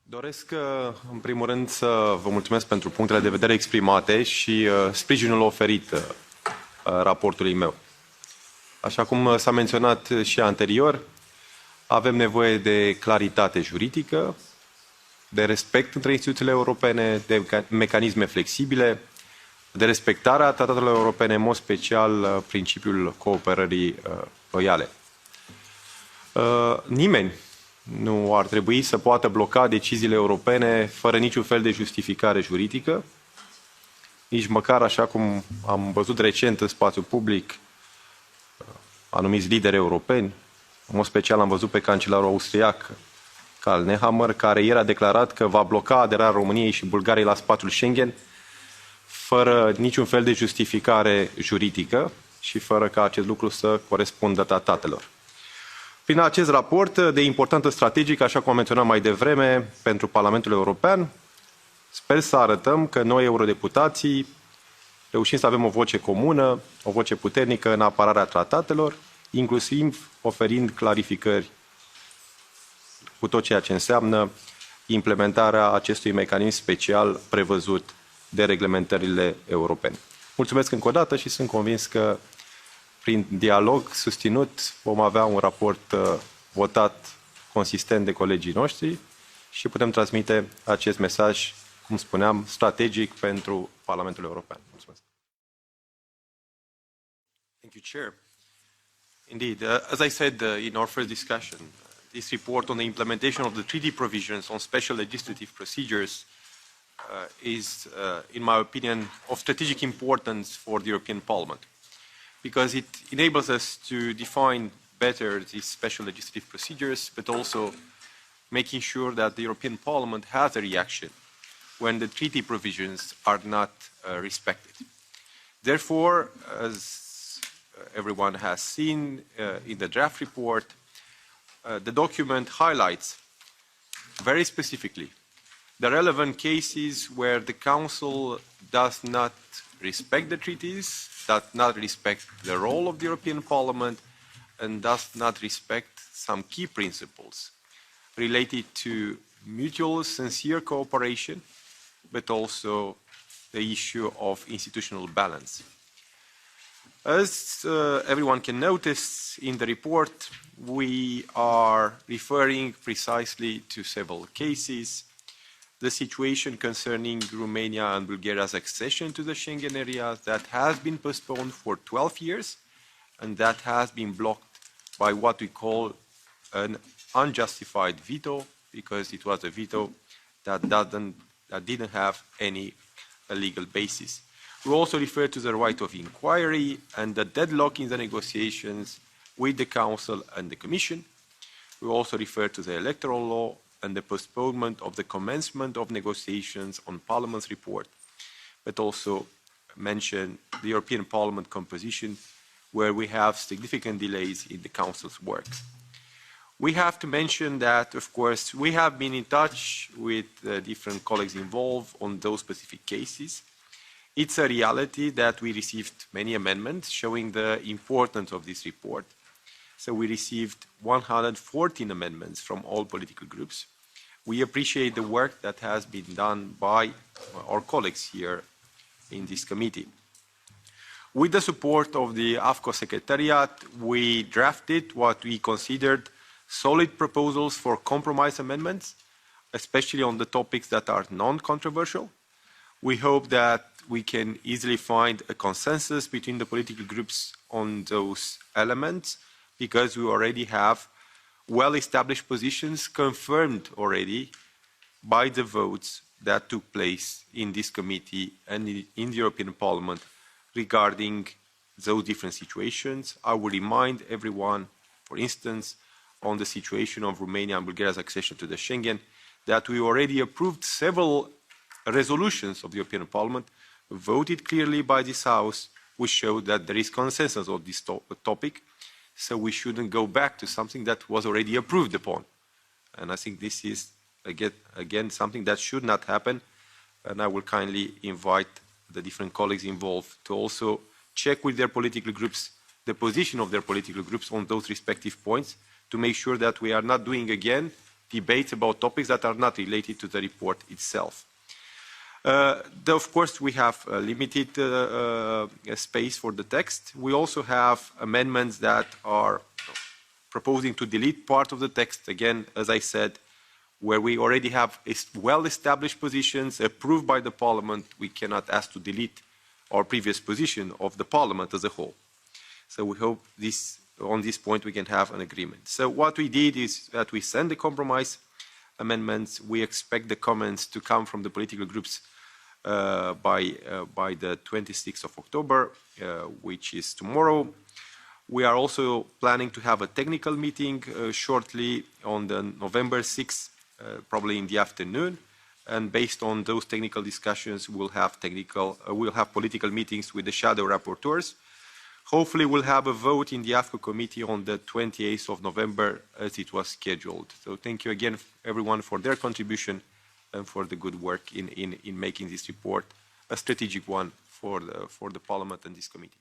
Doresc, în primul rând, să vă mulțumesc pentru punctele de vedere exprimate și sprijinul oferit raportului meu. Așa cum s-a menționat și anterior, avem nevoie de claritate juridică, de respect între instituțiile europene, de mecanisme flexibile, de respectarea tratatelor europene, în mod special principiul cooperării loiale. Nimeni nu ar trebui să poată bloca deciziile europene fără niciun fel de justificare juridică, nici măcar așa cum am văzut recent în spațiul public anumiți lideri europeni. În mod special am văzut pe cancelarul austriac, Karl Nehammer, care ieri a declarat că va bloca aderarea României și Bulgariei la spațiul Schengen fără niciun fel de justificare juridică și fără ca acest lucru să corespundă tratatelor. Prin acest raport de importanță strategică, așa cum am menționat mai devreme, pentru Parlamentul European, sper să arătăm că noi, eurodeputații, reușim să avem o voce comună, o voce puternică în apărarea tratatelor, inclusiv oferind clarificări cu tot ceea ce înseamnă implementarea acestui mecanism special prevăzut de reglementările europene. Mulțumesc încă o dată și sunt convins că prin dialog susținut vom avea un raport votat consistent de colegii noștri și putem transmite acest mesaj, cum spuneam, strategic pentru Parlamentul European. Mulțumesc. Thank you, Chair. Indeed, as I said in our first discussion, this report on the implementation of the treaty provisions on special legislative procedures is, in my opinion, of strategic importance for the European Parliament, because it enables us to define better these special legislative procedures, but also making sure that the European Parliament has a reaction when the treaty provisions are not respected. Therefore, as everyone has seen in the draft report, the document highlights very specifically the relevant cases where the Council does not respect the treaties, does not respect the role of the European Parliament, and does not respect some key principles related to mutual, sincere cooperation, but also the issue of institutional balance. As everyone can notice in the report, we are referring precisely to several cases. The situation concerning Romania and Bulgaria's accession to the Schengen area that has been postponed for 12 years and that has been blocked by what we call an unjustified veto, because it was a veto that didn't have any legal basis. We also refer to the right of inquiry and the deadlock in the negotiations with the Council and the Commission. We also refer to the electoral law and the postponement of the commencement of negotiations on Parliament's report, but also mention the European Parliament composition, where we have significant delays in the Council's work. We have to mention that, of course, we have been in touch with different colleagues involved on those specific cases. It's a reality that we received many amendments showing the importance of this report. So we received 114 amendments from all political groups. We appreciate the work that has been done by our colleagues here in this committee. With the support of the AFCO Secretariat, we drafted what we considered solid proposals for compromise amendments, especially on the topics that are non-controversial. We hope that we can easily find a consensus between the political groups on those elements, because we already have well-established positions confirmed already by the votes that took place in this committee and in the European Parliament regarding those different situations. I will remind everyone, for instance, on the situation of Romania and Bulgaria's accession to the Schengen, that we already approved several resolutions of the European Parliament, voted clearly by this House, which showed that there is consensus on this topic. So we shouldn't go back to something that was already approved upon. And I think this is, again, something that should not happen. And I will kindly invite the different colleagues involved to also check with their political groups the position of their political groups on those respective points, to make sure that we are not doing again debates about topics that are not related to the report itself. Of course, we have a limited space for the text. We also have amendments that are proposing to delete part of the text, again, as I said, where we already have well-established positions approved by the Parliament. We cannot ask to delete our previous position of the Parliament as a whole. So we hope on this point we can have an agreement. So what we did is that we send the compromise amendments. We expect the comments to come from the political groups by the 26th of October, which is tomorrow. We are also planning to have a technical meeting shortly on the November 6th, probably in the afternoon. And based on those technical discussions, we'll have political meetings with the shadow rapporteurs. Hopefully, we'll have a vote in the AFCO committee on the 28th of November, as it was scheduled. So thank you again, everyone, for their contribution and for the good work in making this report a strategic one for the Parliament and this committee.